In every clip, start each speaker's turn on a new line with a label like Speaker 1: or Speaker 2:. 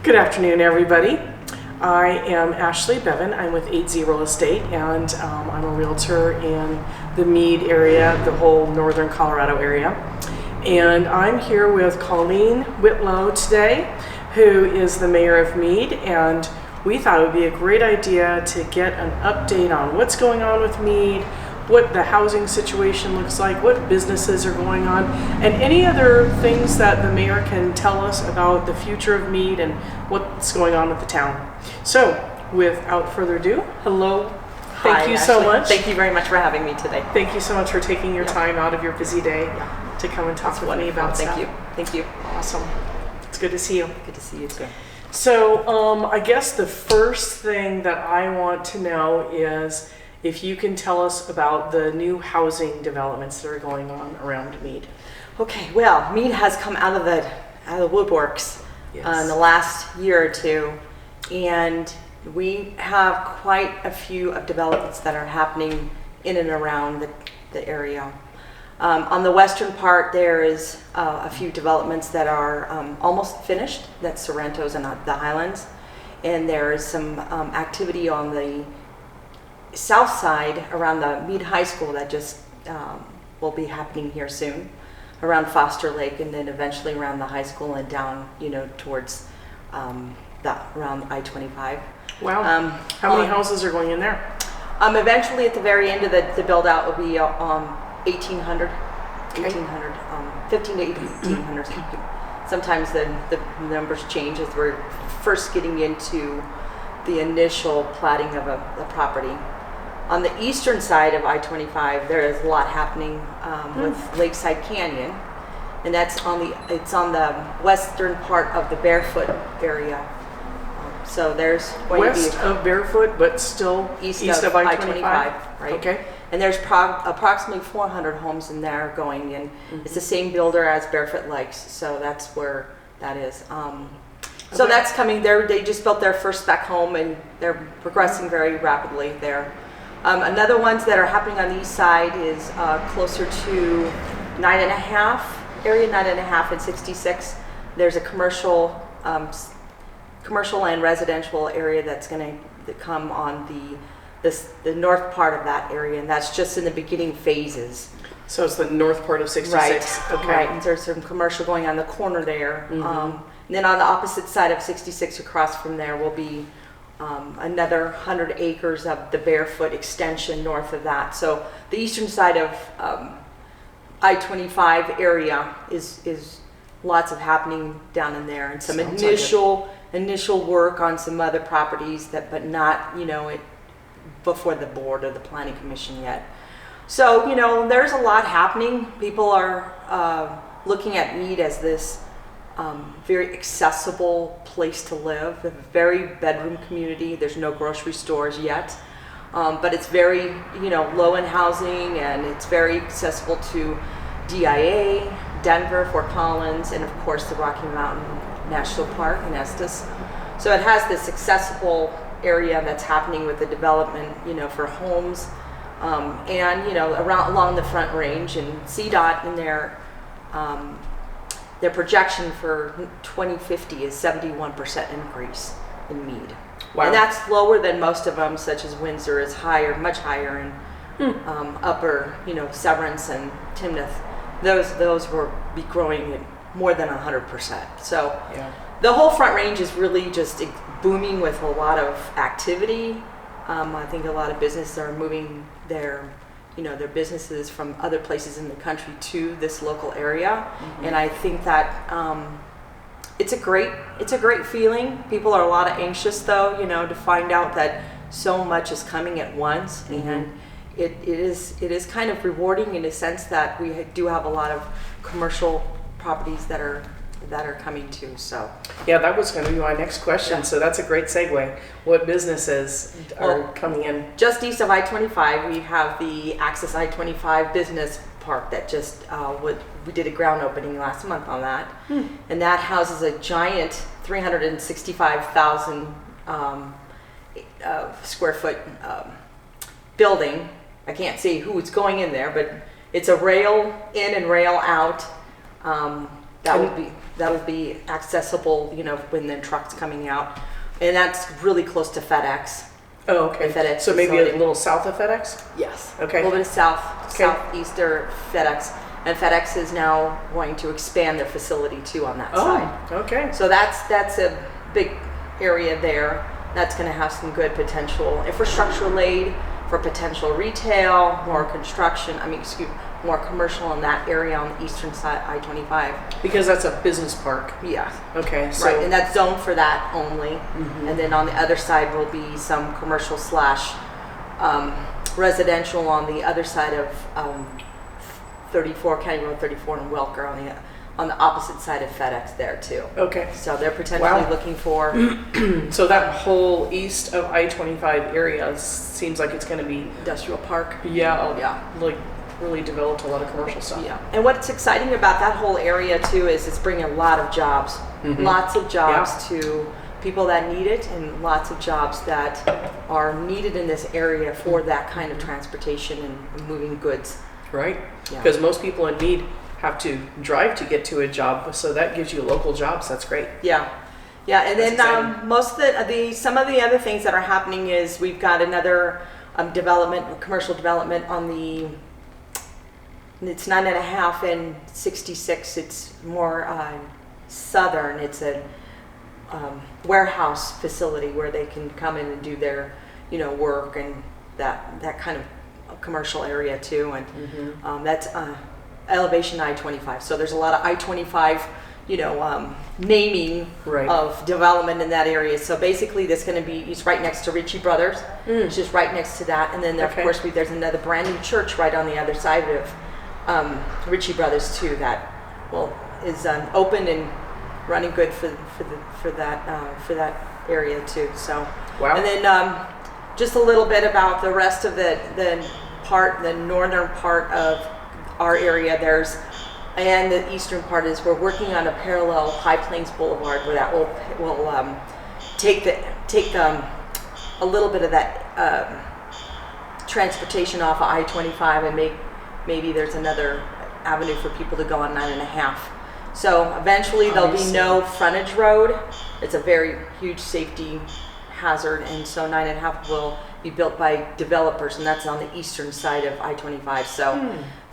Speaker 1: Good afternoon, everybody. I am Ashley Bevan. I'm with 80 Real Estate, and I'm a realtor in the Mead area, the whole northern Colorado area. And I'm here with Colleen Whitlow today, who is the mayor of Mead, and we thought it would be a great idea to get an update on what's going on with Mead, what the housing situation looks like, what businesses are going on, and any other things that the mayor can tell us about the future of Mead and what's going on with the town. So, without further ado, hello. Thank you so much.
Speaker 2: Thank you very much for having me today.
Speaker 1: Thank you so much for taking your time out of your busy day to come and talk with me about stuff.
Speaker 2: Thank you.
Speaker 1: Awesome. It's good to see you.
Speaker 2: Good to see you too.
Speaker 1: So, I guess the first thing that I want to know is if you can tell us about the new housing developments that are going on around Mead.
Speaker 2: Okay, well, Mead has come out of the woodworks in the last year or two, and we have quite a few of developments that are happening in and around the area. On the western part, there is a few developments that are almost finished. That's Sorrento's and the Highlands, and there is some activity on the south side around the Mead High School that just will be happening here soon, around Foster Lake, and then eventually around the high school and down, towards around I-25.
Speaker 1: Wow. How many houses are going in there?
Speaker 2: Eventually, at the very end of the build out, will be 1,800, 15 to 1,800. Sometimes the numbers change as we're first getting into the initial platting of a property. On the eastern side of I-25, there is a lot happening with Lakeside Canyon, and it's on the western part of the Barefoot area. So there's going to be
Speaker 1: of Barefoot, but still east of I-25,
Speaker 2: right?
Speaker 1: Okay.
Speaker 2: And there's approximately 400 homes in there going in. It's the same builder as Barefoot Lakes, so that's where that is. So that's coming there. They just built their first spec home, and they're progressing very rapidly there. Another ones that are happening on the east side is closer to 9.5 area, 9.5 and 66. There's a commercial and residential area that's going to come on the north part of that area, and that's just in the beginning phases.
Speaker 1: So it's the north part of 66.
Speaker 2: Right.
Speaker 1: Okay.
Speaker 2: Right. And there's some commercial going on the corner there. And then on the opposite side of 66, across from there, will be another 100 acres of the Barefoot extension north of that. So the eastern side of I-25 area is lots of happening down in there, and some initial work on some other properties but not before the board or the planning commission yet. So there's a lot happening. People are looking at Mead as this very accessible place to live, a very bedroom community. There's no grocery stores yet, but it's very low in housing, and it's very accessible to DIA, Denver, Fort Collins, and of course the Rocky Mountain National Park in Estes. So it has this accessible area that's happening with the development for homes, and along the Front Range, and CDOT in their projection for 2050 is 71% increase in Mead.
Speaker 1: Wow.
Speaker 2: And that's lower than most of them, such as Windsor is higher, much higher, in upper, Severance and Timnath. Those will be growing at more than 100%. So the whole Front Range is really just booming with a lot of activity. I think a lot of businesses are moving their businesses from other places in the country to this local area, and I think that it's a great feeling. People are a lot anxious though, to find out that so much is coming at once, and it is kind of rewarding in a sense that we do have a lot of commercial properties that are coming too. So
Speaker 1: that was going to be my next question. So that's a great segue. What businesses are coming in?
Speaker 2: Just east of I-25, we have the Access I-25 Business Park that just we did a ground opening last month on that, and that houses a giant 365,000 square foot building. I can't see who's going in there, but it's a rail in and rail out. That would be that'll be accessible, you know, when the truck's coming out. And that's really close to FedEx.
Speaker 1: Oh, okay.
Speaker 2: The FedEx
Speaker 1: so maybe
Speaker 2: facility.
Speaker 1: a little south of FedEx?
Speaker 2: Yes.
Speaker 1: Okay.
Speaker 2: A little bit of southeast or FedEx. And FedEx is now going to expand their facility too on that side.
Speaker 1: Okay.
Speaker 2: So that's a big area there. That's going to have some good potential infrastructure laid for potential retail, more construction, more commercial in that area on the eastern side, I-25.
Speaker 1: Because that's a business park.
Speaker 2: Yeah.
Speaker 1: Okay. So
Speaker 2: Right, and that's zoned for that only. And then on the other side will be some commercial / residential on the other side of 34, County Road 34 in Welker on the opposite side of FedEx there too.
Speaker 1: Okay.
Speaker 2: So they're potentially looking for.
Speaker 1: So that whole east of I-25 area seems like it's going to be
Speaker 2: Industrial park.
Speaker 1: yeah, like really developed a lot of commercial stuff.
Speaker 2: Yeah. And what's exciting about that whole area too is it's bringing a lot of jobs. Lots of jobs to people that need it, and lots of jobs that are needed in this area for that kind of transportation and moving goods.
Speaker 1: Right?
Speaker 2: Yeah.
Speaker 1: Because most people in Mead have to drive to get to a job, so that gives you local jobs. That's great.
Speaker 2: Yeah, yeah, and
Speaker 1: That's
Speaker 2: then most of the some of the other things that are happening is we've got another commercial development on the. It's 9.5 and 66. It's more southern. It's a warehouse facility where they can come in and do their, work and that kind of commercial area too. And that's elevation I-25. So there's a lot of I-25, naming of development in that area. So basically, that's going to be, it's right next to Ritchie Brothers. It's just right next to that. And then of course there's another brand new church right on the other side of Ritchie Brothers too, that is open and running good for that area too. So and then just a little bit about the rest of the northern part of our area. And the eastern part is we're working on a parallel High Plains Boulevard where that will take a little bit of that transportation off of I-25 and maybe there's another avenue for people to go on 9.5. So eventually there'll be no frontage road. It's a very huge safety hazard, and so 9.5 will be built by developers, and that's on the eastern side of I-25. So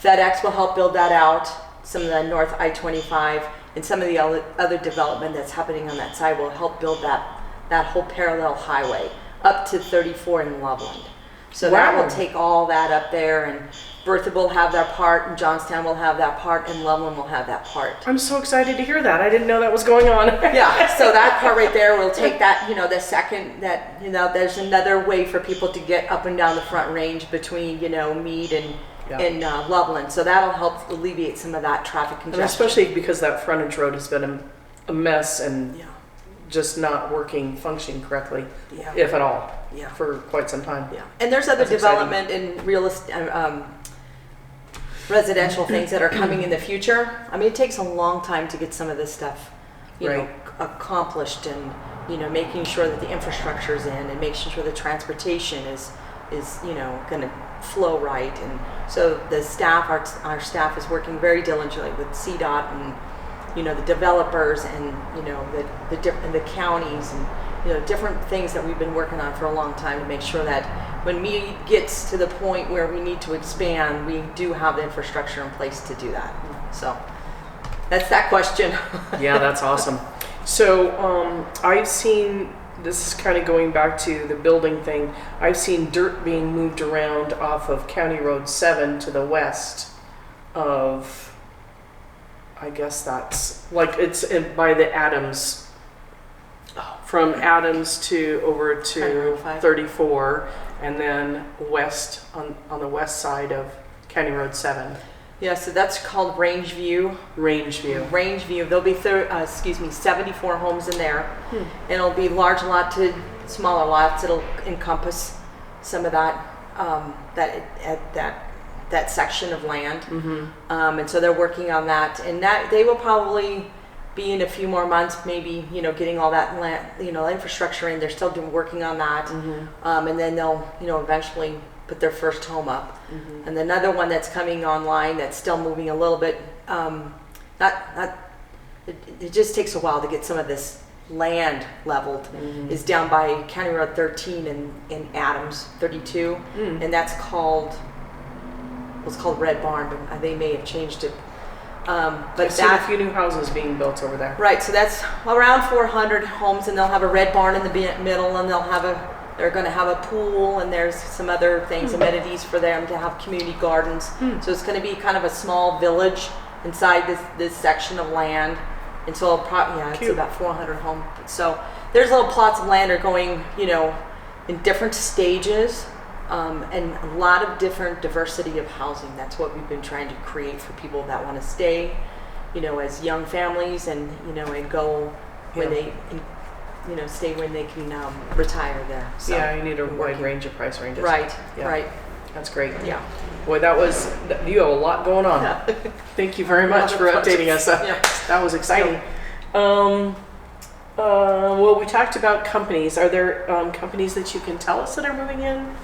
Speaker 2: FedEx will help build that out. Some of the North I-25 and some of the other development that's happening on that side will help build that whole parallel highway up to 34 in Loveland. So that will take all that up there, and Bertha will have that part, and Johnstown will have that part, and Loveland will have that part.
Speaker 1: I'm so excited to hear that. I didn't know that was going on.
Speaker 2: Yeah, so that part right there will take that, the second that, there's another way for people to get up and down the Front Range between, Mead and Loveland. So that'll help alleviate some of that traffic congestion.
Speaker 1: And especially because that frontage road has been a mess and just not functioning correctly, if at all, for quite some time.
Speaker 2: Yeah, and there's other development in real estate, residential things that are coming in the future. I mean, it takes a long time to get some of this stuff, accomplished, and making sure that the infrastructure is in, and making sure the transportation is going to flow right. And so the staff, our staff is working very diligently with CDOT and the developers and the counties and different things that we've been working on for a long time to make sure that when Mead gets to the point where we need to expand, we do have the infrastructure in place to do that. So that's that question.
Speaker 1: Yeah, that's awesome. So I've seen, this is kind of going back to the building thing, I've seen dirt being moved around off of County Road 7 to the west of, I guess that's, like it's by the Adams, from Adams to over to 34, and then west on the west side of County Road 7.
Speaker 2: Yeah, so that's called Rangeview.
Speaker 1: Rangeview.
Speaker 2: There'll be 74 homes in there. And it'll be large lot to smaller lots. It'll encompass some of that that section of land. And so they're working on that, and that they will probably be in a few more months, maybe, getting all that land, infrastructure in. They're still working on that. And then they'll, eventually put their first home up. And another one that's coming online that's still moving a little bit, not it just takes a while to get some of this land leveled. Is down by County Road 13 in Adams 32, and that's called, well, it's called Red Barn, but they may have changed it. But
Speaker 1: I've seen a few new houses being built over there.
Speaker 2: right, so that's around 400 homes, and they'll have a red barn in the middle, and they're going to have a pool, and there's some other things, amenities for them to have community gardens. So it's going to be kind of a small village inside this section of land. And so it's
Speaker 1: Cute.
Speaker 2: about 400 homes. So there's little plots of land are going, in different stages, and a lot of different diversity of housing. That's what we've been trying to create for people that want to stay, as young families, and and go when they, stay when they can retire there. So
Speaker 1: Yeah, you need a wide range of price ranges.
Speaker 2: Right,
Speaker 1: Yeah.
Speaker 2: right.
Speaker 1: That's great.
Speaker 2: Yeah.
Speaker 1: Boy, you have a lot going on.
Speaker 2: Yeah.
Speaker 1: Thank you very much for updating us.
Speaker 2: Yeah.
Speaker 1: That was exciting. Well, we talked about companies. Are there companies that you can tell us that are moving in?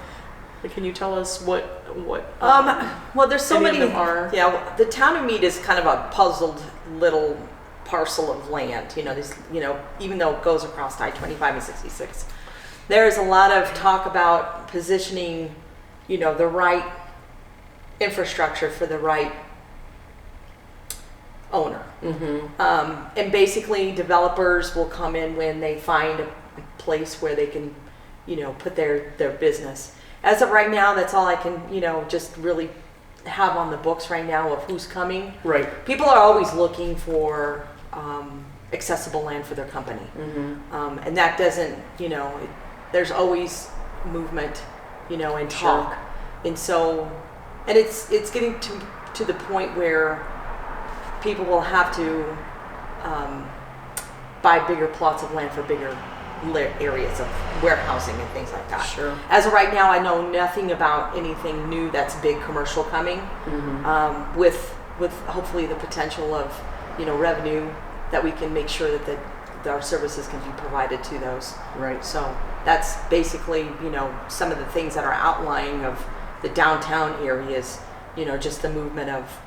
Speaker 1: Or can you tell us what?
Speaker 2: Well, there's so
Speaker 1: any
Speaker 2: many.
Speaker 1: of them are?
Speaker 2: Yeah, the town of Mead is kind of a puzzled little parcel of land. This, even though it goes across I-25 and 66, there is a lot of talk about positioning, the right infrastructure for the right owner. And basically, developers will come in when they find a place where they can, put their business. As of right now, that's all I can, just really have on the books right now of who's coming.
Speaker 1: Right.
Speaker 2: People are always looking for accessible land for their company. And that doesn't, there's always movement, and talk. And so, and it's getting to the point where people will have to buy bigger plots of land for bigger areas of warehousing and things like that.
Speaker 1: Sure.
Speaker 2: As of right now, I know nothing about anything new that's big commercial coming, with hopefully the potential of revenue that we can make sure that our services can be provided to those.
Speaker 1: Right.
Speaker 2: So that's basically some of the things that are outlying of the downtown areas. Just the movement of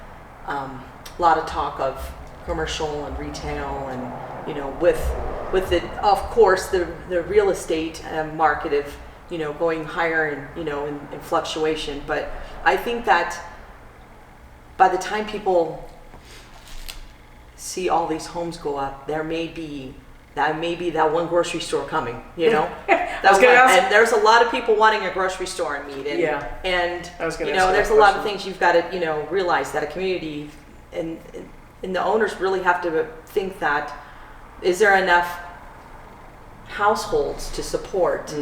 Speaker 2: a lot of talk of commercial and retail, and with it, of course, the real estate market of going higher and in fluctuation. But I think that by the time people see all these homes go up, there may be that one grocery store coming. And there's a lot of people wanting a grocery store in Mead. And,
Speaker 1: Yeah.
Speaker 2: And
Speaker 1: I was gonna ask
Speaker 2: there's
Speaker 1: that
Speaker 2: a lot of
Speaker 1: question.
Speaker 2: things you've got to realize that a community and the owners really have to think that, is there enough households to support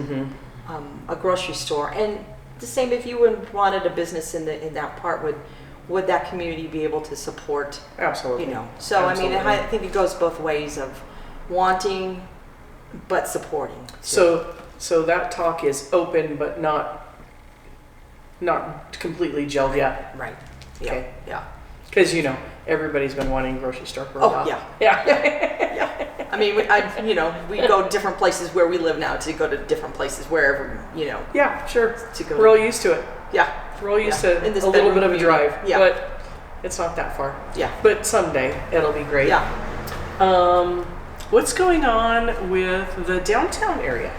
Speaker 2: a grocery store? And the same, if you wanted a business in that part, would that community be able to support?
Speaker 1: Absolutely.
Speaker 2: So
Speaker 1: Absolutely.
Speaker 2: I think it goes both ways of wanting but supporting.
Speaker 1: So that talk is open, but not completely gelled yet.
Speaker 2: Right.
Speaker 1: Okay.
Speaker 2: Yeah.
Speaker 1: Because everybody's been wanting a grocery store for a
Speaker 2: Oh,
Speaker 1: while.
Speaker 2: yeah.
Speaker 1: Yeah.
Speaker 2: Yeah. I mean, we go different places where we live now to go to different places wherever,
Speaker 1: Yeah, sure.
Speaker 2: to go.
Speaker 1: We're all used to it.
Speaker 2: Yeah.
Speaker 1: We're all used
Speaker 2: Yeah.
Speaker 1: to
Speaker 2: In this
Speaker 1: a little
Speaker 2: bedroom
Speaker 1: bit of a
Speaker 2: community.
Speaker 1: drive.
Speaker 2: Yeah.
Speaker 1: But it's not that far.
Speaker 2: Yeah.
Speaker 1: But someday it'll be great.
Speaker 2: Yeah.
Speaker 1: What's going on with the downtown area?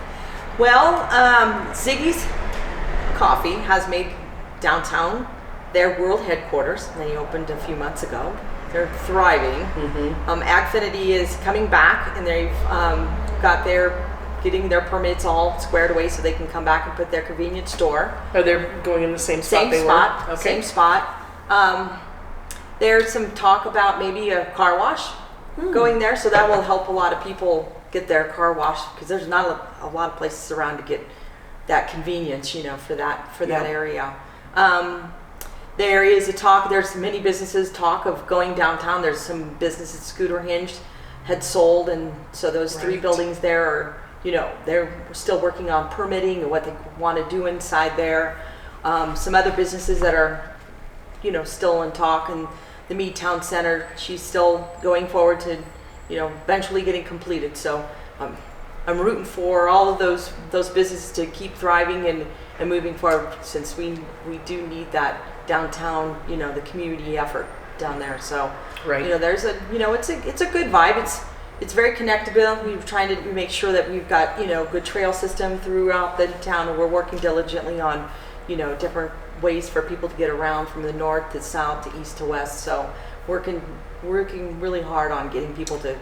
Speaker 2: Well, Ziggy's Coffee has made downtown their world headquarters. They opened a few months ago. They're thriving. Agfinity is coming back, and they've getting their permits all squared away so they can come back and put their convenience store.
Speaker 1: Are they going in the same spot they
Speaker 2: spot,
Speaker 1: were? Okay.
Speaker 2: Same spot. There's some talk about maybe a car wash going there, so that will help a lot of people get their car washed, because there's not a lot of places around to get that convenience, for that area. There is a talk. There's many businesses talk of going downtown. There's some businesses, Scooter Hinge had sold, and so those three
Speaker 1: Right.
Speaker 2: buildings there are, they're still working on permitting and what they want to do inside there. Some other businesses that are, still in talk, and the Mead Town Center, she's still going forward to, eventually getting completed. So I'm rooting for all of those businesses to keep thriving and moving forward, since we do need that downtown, the community effort. down there. So,
Speaker 1: Right.
Speaker 2: there's it's a good vibe. It's very connectable. We're trying to make sure that we've got, good trail system throughout the town, and we're working diligently on, different ways for people to get around from the north to south to east to west. So working really hard on getting people to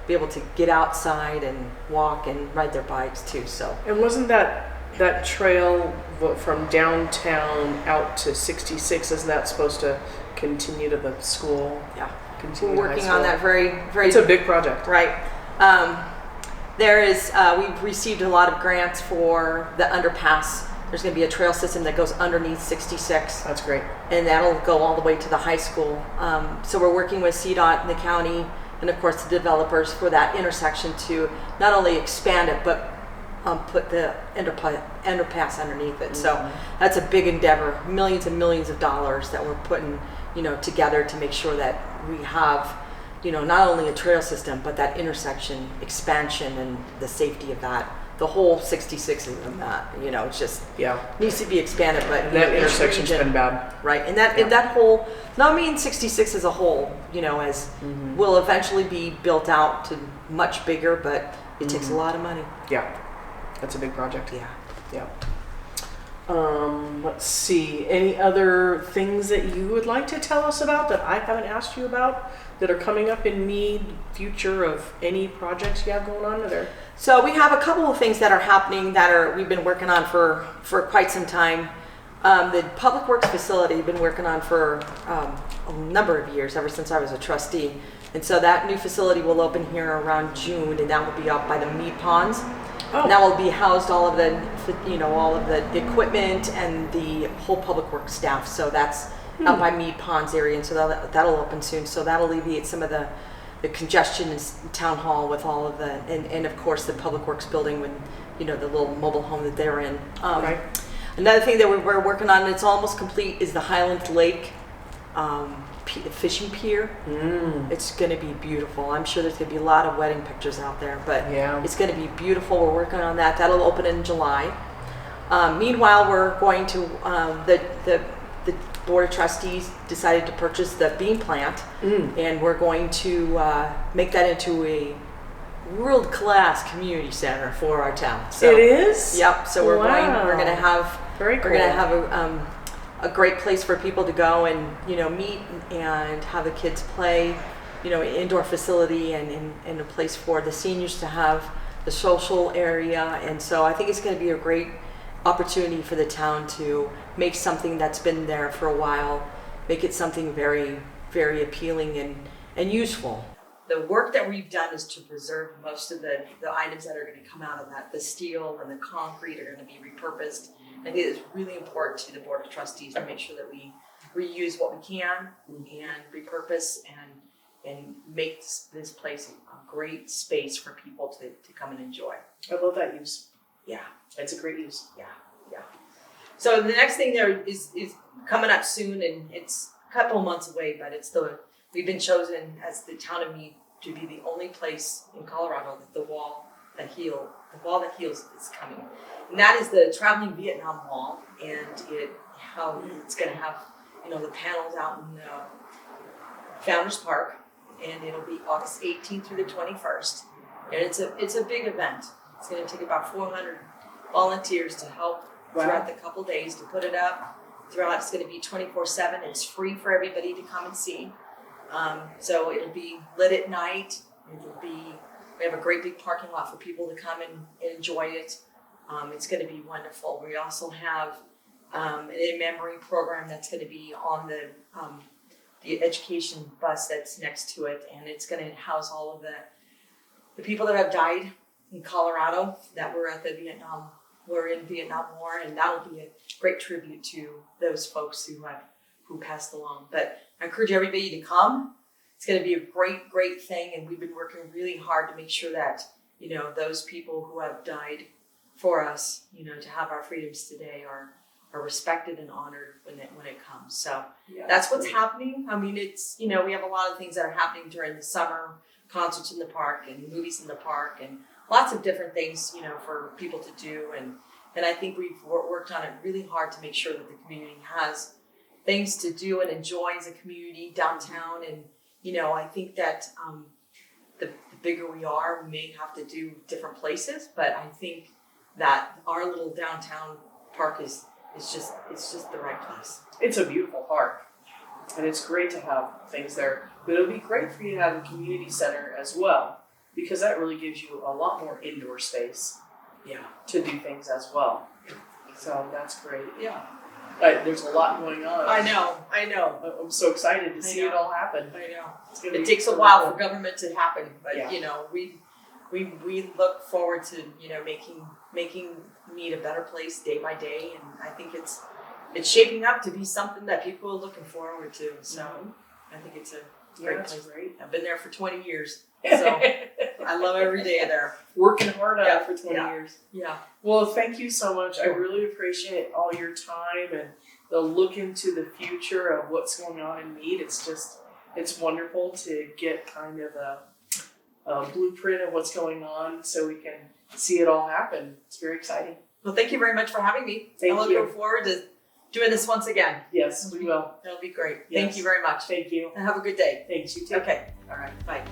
Speaker 2: be able to get outside and walk and ride their bikes too. So.
Speaker 1: And wasn't that trail from downtown out to 66, isn't that supposed to continue to the school?
Speaker 2: Yeah.
Speaker 1: Continue
Speaker 2: We're working on that very, very.
Speaker 1: It's a big project.
Speaker 2: Right. We've received a lot of grants for the underpass. There's going to be a trail system that goes underneath 66.
Speaker 1: That's great.
Speaker 2: And that'll go all the way to the high school. So we're working with CDOT and the county, and of course the developers for that intersection to not only expand it, but put the underpass underneath it. So that's a big endeavor, millions and millions of dollars that we're putting, together to make sure that we have, not only a trail system, but that intersection expansion and the safety of that. The whole 66 is in that, it's just needs to be expanded. But
Speaker 1: that intersection's been bad,
Speaker 2: right? And that whole, not mean 66 as a whole, as will eventually be built out to much bigger, but it takes a lot of money.
Speaker 1: Yeah, that's a big project.
Speaker 2: Yeah.
Speaker 1: Let's see. Any other things that you would like to tell us about that I haven't asked you about that are coming up in Mead? Future of any projects you have going on there?
Speaker 2: So we have a couple of things that are happening that we've been working on for quite some time. The Public Works facility we've been working on for a number of years, ever since I was a trustee. And so that new facility will open here around June, and that will be up by the Mead ponds. And that will be housed all of the equipment and the whole Public Works staff. So that's out by Mead Ponds area, and so that'll open soon. So that'll alleviate some of the congestion in town hall with all of and of course the Public Works building when, the little mobile home that they're in.
Speaker 1: Right.
Speaker 2: Another thing that we're working on, and it's almost complete, is the Highland Lake fishing pier. It's going to be beautiful. I'm sure there's going to be a lot of wedding pictures out there, but it's going to be beautiful. We're working on that. That'll open in July. Meanwhile, we're going to the Board of Trustees decided to purchase the bean plant, and we're going to make that into a world-class community center for our town. So,
Speaker 1: it is?
Speaker 2: Yep. So we're going to have
Speaker 1: very cool.
Speaker 2: We're going to have a great place for people to go and meet and have the kids play, indoor facility and a place for the seniors to have the social area. And so I think it's going to be a great opportunity for the town to make something that's been there for a while, make it something very, very appealing and useful. The work that we've done is to preserve most of the items that are going to come out of that. The steel and the concrete are going to be repurposed. I think it's really important to the Board of Trustees to make sure that we reuse what we can and repurpose and make this place a great space for people to come and enjoy.
Speaker 1: I love that use.
Speaker 2: Yeah.
Speaker 1: It's a great use.
Speaker 2: Yeah. So the next thing there is coming up soon, and it's a couple of months away, but we've been chosen as the town of Mead to be the only place in Colorado that the wall that heals is coming. And that is the Traveling Vietnam Wall, and it's going to have the panels out in Founders Park, and it'll be August 18th through the 21st, and it's a big event. It's going to take about 400 volunteers to help throughout the couple days to put it up. Throughout, it's going to be 24/7. It's free for everybody to come and see. So it'll be lit at night. We have a great big parking lot for people to come and enjoy it. It's going to be wonderful. We also have an in-memory program that's going to be on the education bus that's next to it, and it's going to house all of the people that have died in Colorado that were at in Vietnam War, and that'll be a great tribute to those folks who passed along. But I encourage everybody to come. It's going to be a great, great thing, and we've been working really hard to make sure that those people who have died for us, to have our freedoms today are respected and honored when it comes. So that's what's happening. I mean, it's we have a lot of things that are happening during the summer, concerts in the park and movies in the park and lots of different things, for people to do. And I think we've worked on it really hard to make sure that the community has things to do and enjoy as a community downtown. And, I think that the bigger we are, we may have to do different places, but I think that our little downtown park is just the right place.
Speaker 3: It's a beautiful park, and it's great to have things there. But it'll be great for you to have a community center as well, because that really gives you a lot more indoor space, to do things as well. So that's great.
Speaker 2: Yeah.
Speaker 3: There's a lot going on.
Speaker 2: I know.
Speaker 3: I'm so excited to see it all happen.
Speaker 2: I know.
Speaker 3: It
Speaker 2: It takes a while for government to happen, but
Speaker 3: Yeah.
Speaker 2: we look forward to making Mead a better place day by day, and I think it's shaping up to be something that people are looking forward to. So I think it's a great place.
Speaker 3: Great.
Speaker 2: I've been there for 20 years, so I love every day there.
Speaker 3: Working hard on it for 20
Speaker 2: Yeah.
Speaker 3: years.
Speaker 2: Yeah.
Speaker 3: Well, thank you so much. I really appreciate all your time and the look into the future of what's going on in Mead. It's wonderful to get kind of a blueprint of what's going on so we can see it all happen. It's very exciting.
Speaker 2: Well, thank you very much for having me.
Speaker 3: Thank
Speaker 2: I'm
Speaker 3: you.
Speaker 2: looking forward to doing this once again.
Speaker 3: Yes, we will.
Speaker 2: That'll be great.
Speaker 3: Yes.
Speaker 2: Thank you very much.
Speaker 3: Thank you.
Speaker 2: And have a good day.
Speaker 3: Thanks, you too.
Speaker 2: Okay. All right. Bye.